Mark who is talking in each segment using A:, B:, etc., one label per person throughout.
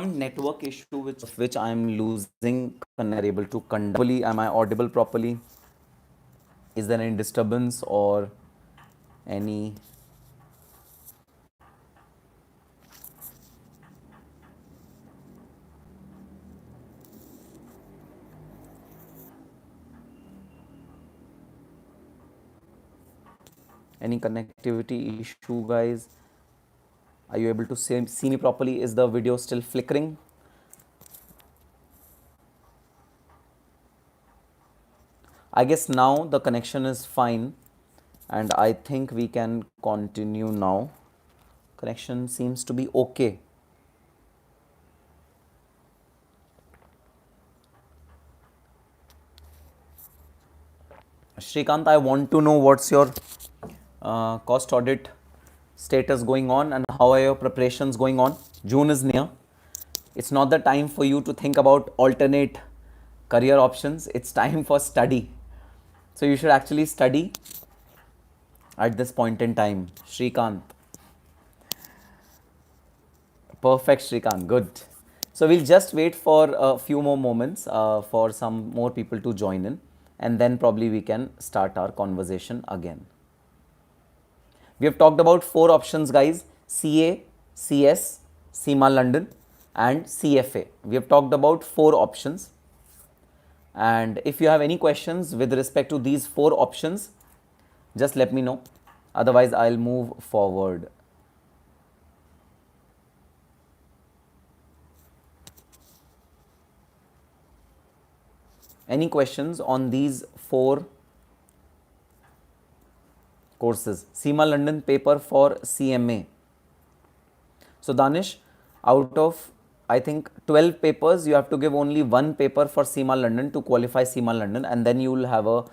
A: Network issue which I am losing able to conduct. Am I audible properly? Is there any disturbance or any connectivity issue, guys? Are you able to see me properly? Is the video still flickering? I guess now the connection is fine and I think we can continue now. Connection seems to be okay. Shrikant, I want to know what's your cost audit status going on and how are your preparations going on. June is near. It's not the time for you to think about alternate career options. It's time for study. So you should actually study at this point in time. Shrikant. Perfect, Shrikant. Good. So we'll just wait for a few more moments for some more people to join in, and then probably we can start our conversation again. We have talked about 4 options, guys: CA, CS, SEMA London, and CFA. We have talked about 4 options. And if you have any questions with respect to these 4 options, just let me know. Otherwise, I'll move forward. Any questions on these 4 courses? SEMA London paper for CMA. So Danish, out of I think 12 papers, you have to give only 1 paper for SEMA London to qualify SEMA London, and then you will have a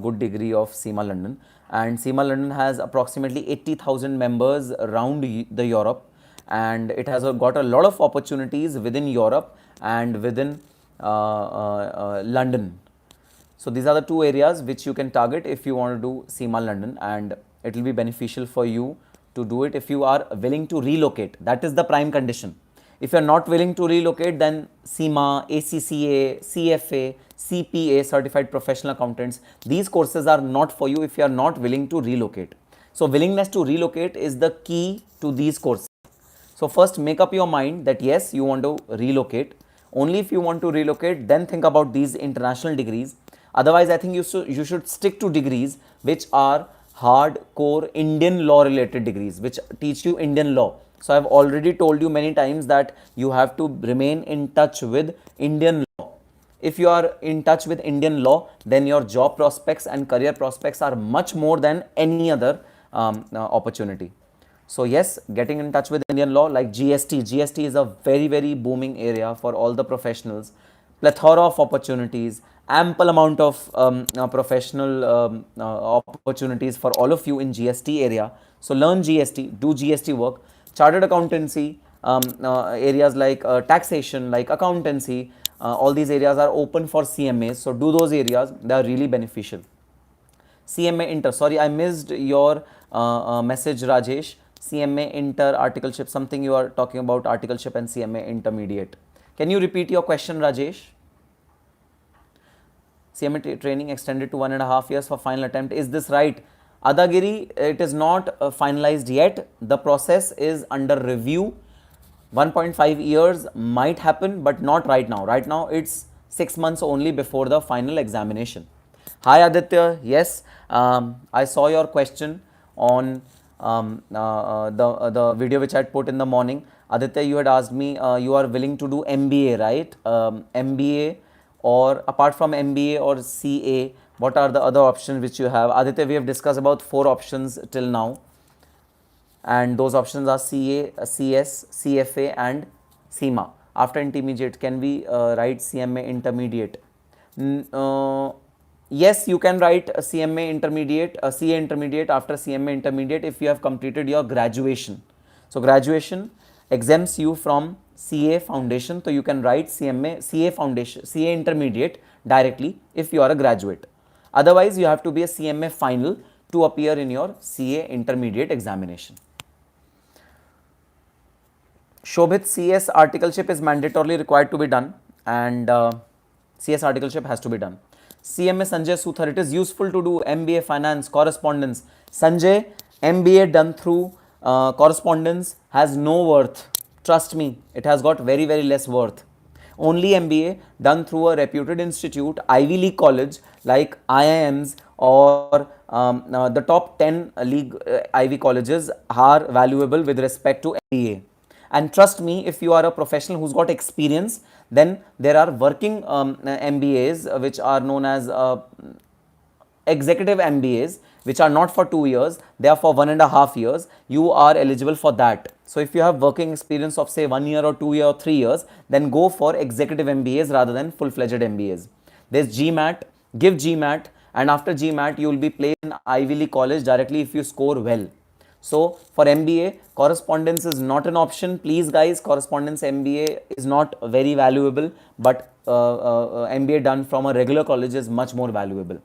A: good degree of SEMA London. And SEMA London has approximately 80,000 members around the Europe, and it has got a lot of opportunities within Europe and within London. So these are the 2 areas which you can target if you want to do SEMA London, and it will be beneficial for you to do it if you are willing to relocate. That is the prime condition. If you are not willing to relocate, then SEMA, ACCA, CFA, CPA, Certified Professional Accountants, these courses are not for you if you are not willing to relocate. So willingness to relocate is the key to these courses. So first make up your mind that yes, you want to relocate. Only if you want to relocate, then think about these international degrees. Otherwise, I think you should stick to degrees which are hardcore Indian law related degrees, which teach you Indian law. So I've already told you many times that you have to remain in touch with Indian law. If you are in touch with Indian law, then your job prospects and career prospects are much more than any other opportunity. So yes, getting in touch with Indian law like GST. GST is a very, very booming area for all the professionals. Plethora of opportunities, ample amount of professional opportunities for all of you in GST area. So learn GST, do GST work. Chartered accountancy, areas like taxation, like accountancy, all these areas are open for CMAs. So do those areas, they are really beneficial. CMA Inter, sorry, I missed your message, Rajesh. CMA Inter, articleship, something you are talking about, articleship and CMA Intermediate. Can you repeat your question, Rajesh? CMA training extended to 1.5 years for final attempt. Is this right? Adagiri, it is not finalized yet. The process is under review. 1.5 years might happen, but not right now. Right now, it's 6 months only before the final examination. Hi Aditya, yes, I saw your question on the video which I had put in the morning. Aditya, you had asked me, you are willing to do MBA, right? MBA, or apart from MBA or CA, what are the other options which you have? Aditya, we have discussed about 4 options till now, and those options are CA, CS, CFA and SEMA. After intermediate, can we write CMA intermediate? Yes, you can write a CMA intermediate, a CA intermediate after CMA intermediate if you have completed your graduation. So graduation exempts you from CA foundation, so you can write CMA, CA foundation, CA intermediate directly if you are a graduate. Otherwise, you have to be a CMA final to appear in your CA intermediate examination. Shobhit, CS articleship is mandatorily required to be done, and CS articleship has to be done. CMA Sanjay Suthar, it is useful to do MBA finance correspondence. Sanjay, MBA done through correspondence has no worth. Trust me, it has got very, very less worth. Only MBA done through a reputed institute, Ivy League college like IIMs or the top 10 league Ivy colleges are valuable with respect to MBA. And trust me, if you are a professional who's got experience, then there are working MBAs which are known as executive MBAs, which are not for 2 years, they are for 1.5 years. You are eligible for that. So if you have working experience of say 1 year or 2 year or 3 years, then go for executive MBAs rather than full-fledged MBAs. There's GMAT, give GMAT, and after GMAT you will be placed in Ivy League college directly if you score well. So for MBA, correspondence is not an option. Please guys, correspondence MBA is not very valuable, but MBA done from a regular college is much more valuable.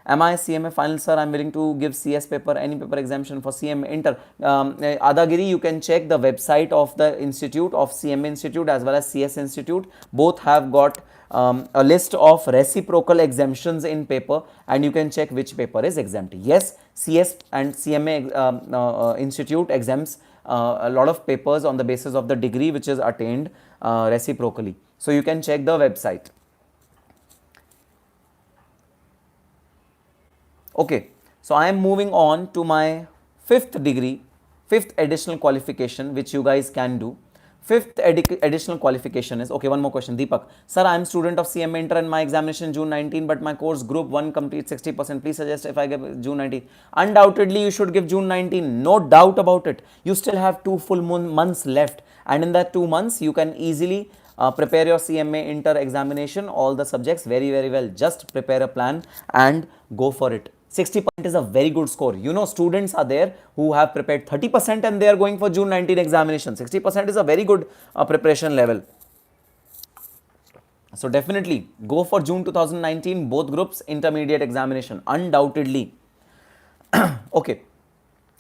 A: Am I CMA final, sir? I'm willing to give CS paper, any paper exemption for CMA Inter. Adagiri, you can check the website of the institute, of CMA Institute as well as CS Institute. Both have got a list of reciprocal exemptions in paper, and you can check which paper is exempt. Yes, CS and CMA Institute exempts a lot of papers on the basis of the degree which is attained reciprocally. So you can check the website. Okay, so I am moving on to my fifth degree, fifth additional qualification which you guys can do. Fifth additional qualification is, okay, one more question, Deepak. Sir, I am student of CMA Inter and my examination June 19, but my course group 1 complete 60%. Please suggest if I give June 19. Undoubtedly, you should give June 19. No doubt about it. You still have 2 full months left, and in that 2 months, you can easily prepare your CMA Inter examination, all the subjects very, very well. Just prepare a plan and go for it. 60% is a very good score. You know, students are there who have prepared 30% and they are going for June 19 examination. 60% is a very good preparation level. So definitely go for June 2019, both groups intermediate examination, undoubtedly. Okay,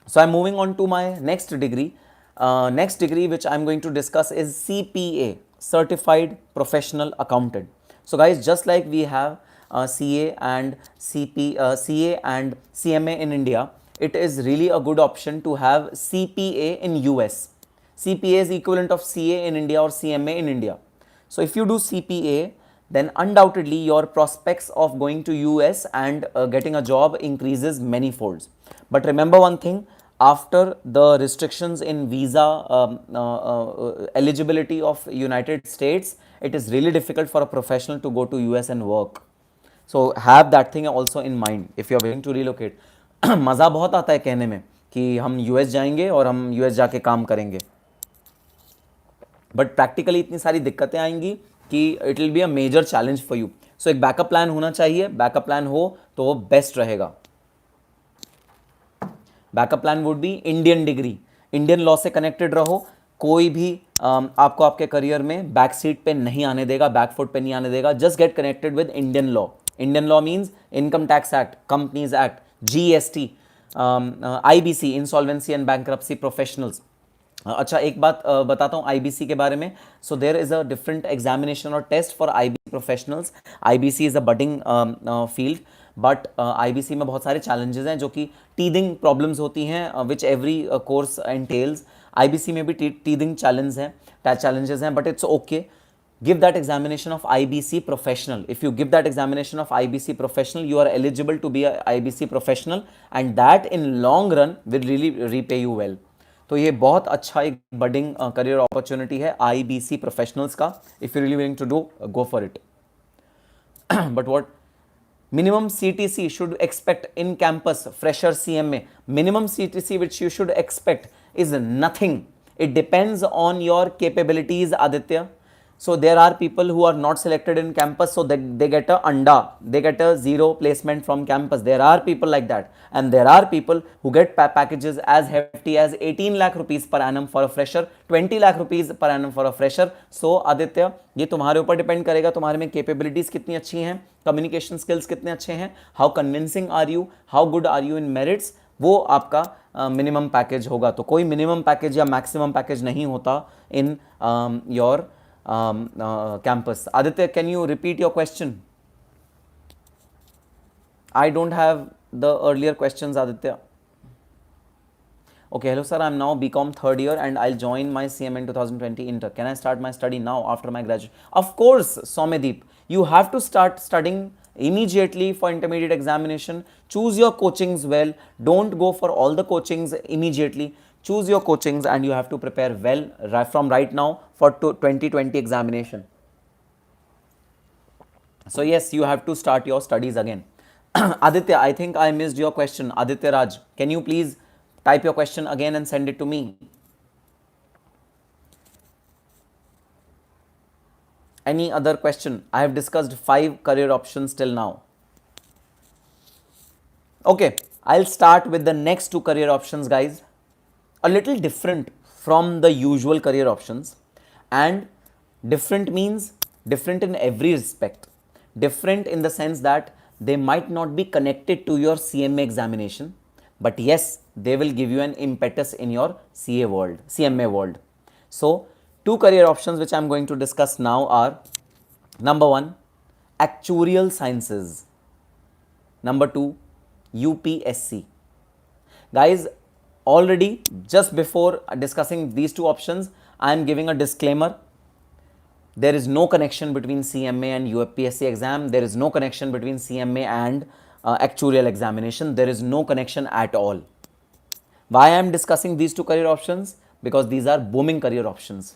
A: so I'm moving on to my next degree. Next degree which I'm going to discuss is CPA, Certified Professional Accountant. So guys, just like we have CA and CA and CMA in India, it is really a good option to have CPA in US. CPA is equivalent of CA in India or CMA in India. So if you do CPA, then undoubtedly your prospects of going to US and getting a job increases many folds. But remember one thing, after the restrictions in visa eligibility of United States, it is really difficult for a professional to go to US and work. So have that thing also in mind if you are willing to relocate. मज़ा बहुत आता है कहने में कि हम US जाएंगे और हम US जाके काम करेंगे, बट प्रैक्टिकली इतनी सारी दिक्कतें आएंगी कि it will be a major challenge for you. So एक बैकअप प्लान होना चाहिए. बैकअप प्लान हो तो वो बेस्ट रहेगा. Backup plan would be Indian degree. Indian law से कनेक्टेड रहो. कोई भी आपको आपके करियर में बैक सीट पे नहीं आने देगा, बैक फुट पे नहीं आने देगा. Just get connected with Indian law. Indian law means income tax act, companies act, GST, IBC, insolvency and bankruptcy professionals. अच्छा, एक बात बताता हूँ IBC के बारे में. So there is a different examination और test for IBC professionals. IBC is a budding field, but IBC में बहुत सारे चैलेंजेस हैं जो कि टीदिंग प्रॉब्लम्स होती हैं विच एवरी कोर्स एंटेल्स. IBC में भी टीदिंग challenges हैं, but it's okay. Give that examination of IBC professional. If you give that examination of IBC professional, you are eligible to be a IBC professional, and that in long run will really repay you well. तो ये बहुत अच्छा एक budding career opportunity है IBC professionals का. If you really willing to do, go for it. But what minimum CTC should expect in campus fresher CMA? Minimum CTC which you should expect is nothing. It depends on your capabilities, Aditya. So there are people who are not selected in campus, so they get a anda, they get a zero placement from campus. There are people like that, and there are people who get packages as hefty as 18 lakh rupees per annum for a fresher, 20 lakh rupees per annum for a fresher. So Aditya, ये तुम्हारे ऊपर depend करेगा तुम्हारे में capabilities कितनी अच्छी हैं, communication skills कितने अच्छे हैं, how convincing are you, how good are you in merits. वो आपका मिनिमम पैकेज होगा. तो कोई मिनिमम पैकेज या मैक्सिमम पैकेज नहीं होता in your campus. Aditya, can you repeat your question? I don't have the earlier questions, Aditya. Okay, hello sir, I'm now BCom third year and I'll join my CMA in 2020 inter. Can I start my study now after my graduation? Of course, Somedeep, you have to start studying immediately for intermediate examination. Choose your coachings well. Don't go for all the coachings immediately. Choose your coachings and you have to prepare well from right now for 2020 examination. So yes, you have to start your studies again. Aditya, I think I missed your question. Aditya Raj, can you please type your question again and send it to me? Any other question? I have discussed 5 career options till now. Okay, I'll start with the next 2 career options, guys. A little different from the usual career options, and different means different in every respect. Different in the sense that they might not be connected to your CMA examination, but yes, they will give you an impetus in your CMA world. So, 2 career options which I am going to discuss now are: number 1, actuarial sciences; number 2, UPSC. Guys, already just before discussing these 2 options, I am giving a disclaimer. There is no connection between CMA and UPSC exam. There is no connection between CMA and actuarial examination. There is no connection at all. Why I am discussing these 2 career options? Because these are booming career options.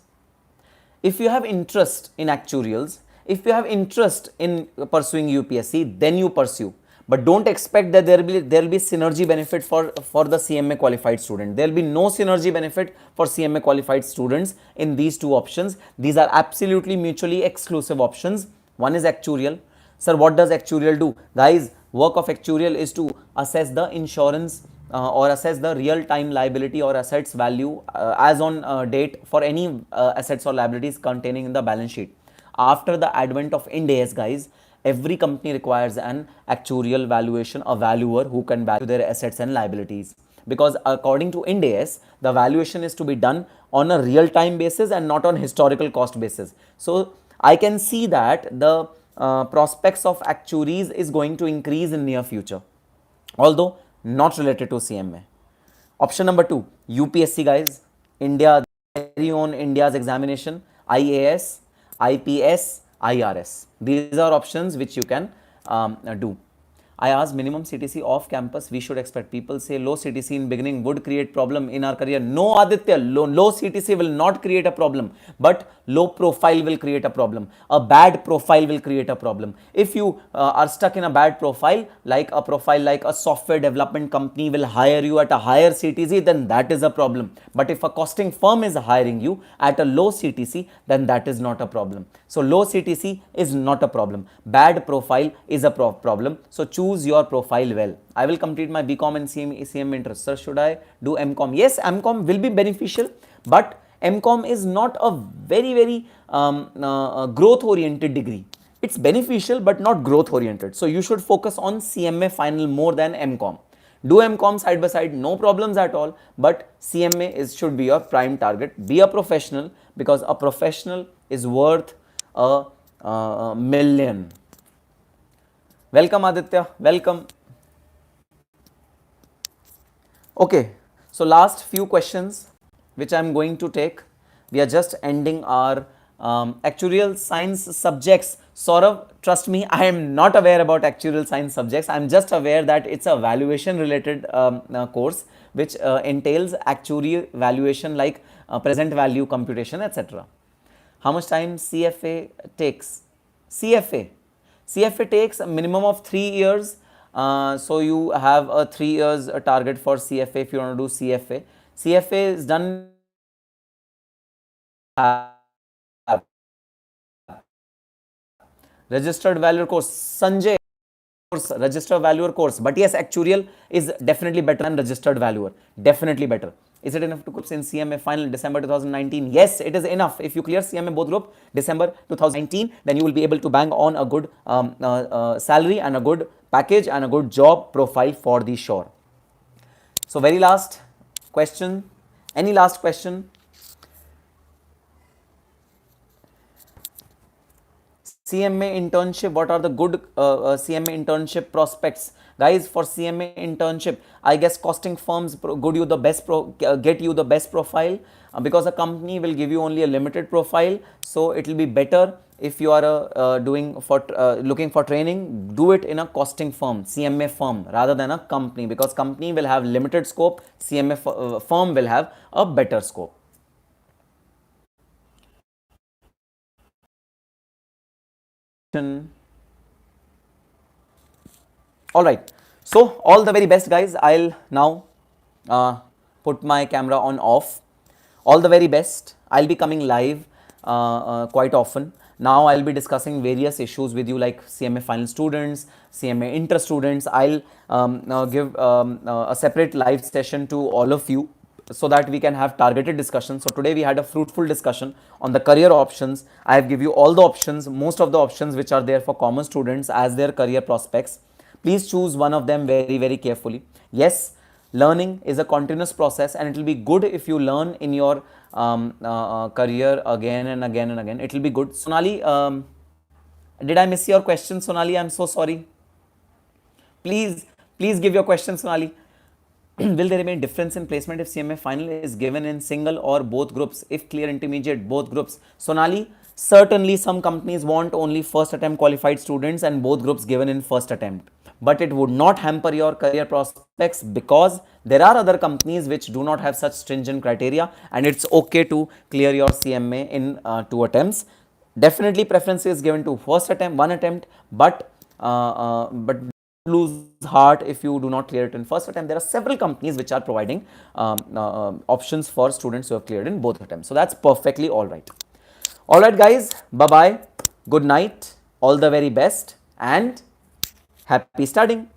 A: If you have interest in actuarials, if you have interest in pursuing UPSC, then you pursue. But don't expect that there will be synergy benefit for the CMA qualified student. There will be no synergy benefit for CMA qualified students in these 2 options. These are absolutely mutually exclusive options. One is actuarial. Sir, what does actuarial do? Guys, work of actuarial is to assess the insurance or assess the real time liability or assets value as on date for any assets or liabilities containing in the balance sheet. After the advent of Ind AS, guys, every company requires an actuarial valuation, a valuer who can value their assets and liabilities. Because according to Ind AS, the valuation is to be done on a real time basis and not on historical cost basis. So I can see that the prospects of actuaries is going to increase in near future, although not related to CMA. Option number 2, UPSC, guys, India, very own India's examination, IAS, IPS, IRS. These are options which you can do. I asked minimum CTC off campus we should expect. People say low CTC in beginning would create problem in our career. No, Aditya, low CTC will not create a problem, but low profile will create a problem. A bad profile will create a problem. If you are stuck in a bad profile like a software development company will hire you at a higher CTC, then that is a problem. But if a costing firm is hiring you at a low CTC, then that is not a problem. So low CTC is not a problem. Bad profile is a problem. So choose your profile well. I will complete my BCom and CM interest. Sir, should I do MCom? Yes, MCom will be beneficial, but MCom is not a very growth oriented degree. It's beneficial but not growth oriented. So you should focus on CMA final more than MCom. Do MCom side by side, no problems at all, but CMA should be your prime target. Be a professional, because a professional is worth a million. Welcome, Aditya, welcome. Okay, so last few questions which I am going to take. We are just ending our actuarial science subjects. Saurav, trust me, I am not aware about actuarial science subjects. I am just aware that it's a valuation related course which entails actuary valuation like present value computation, etc. How much time CFA takes? CFA takes a minimum of 3 years. So you have a 3 years target for CFA if you want to do CFA. CFA is done registered valuer course. Sanjay, registered valuer course. But yes, actuarial is definitely better than registered valuer. Definitely better. Is it enough to groups in CMA final December 2019? Yes, it is enough. If you clear CMA both group December 2019, then you will be able to bang on a good salary and a good package and a good job profile for the sure. So very last question, any last question? CMA internship, what are the good CMA internship prospects? Guys, for CMA internship, I guess costing firms get you the best profile, because a company will give you only a limited profile. So it will be better if you are looking for training, do it in a costing firm, CMA firm, rather than a company, because company will have limited scope, CMA firm will have a better scope. All right, so all the very best, guys. I'll now put my camera on off. All the very best. I'll be coming live quite often. Now I'll be discussing various issues with you, like CMA final students, CMA inter students. I'll give a separate live session to all of you, so that we can have targeted discussion. So today we had a fruitful discussion on the career options. I have give you all the options, most of the options which are there for common students as their career prospects. Please choose one of them very, very carefully. Yes, learning is a continuous process, and it will be good if you learn in your career again and again and again. It will be good. Sonali, did I miss your question, Sonali? I'm so sorry. Please give your question, Sonali. Will there be any difference in placement if CMA final is given in single or both groups? If clear intermediate, both groups. Sonali, certainly some companies want only first attempt qualified students and both groups given in first attempt. But it would not hamper your career prospects, because there are other companies which do not have such stringent criteria, and it's okay to clear your CMA in 2 attempts. Definitely preference is given to first attempt, 1 attempt, but lose heart if you do not clear it in first attempt. There are several companies which are providing options for students who have cleared in both attempts. So that's perfectly all right. All right, guys, bye-bye. Good night. All the very best and happy studying.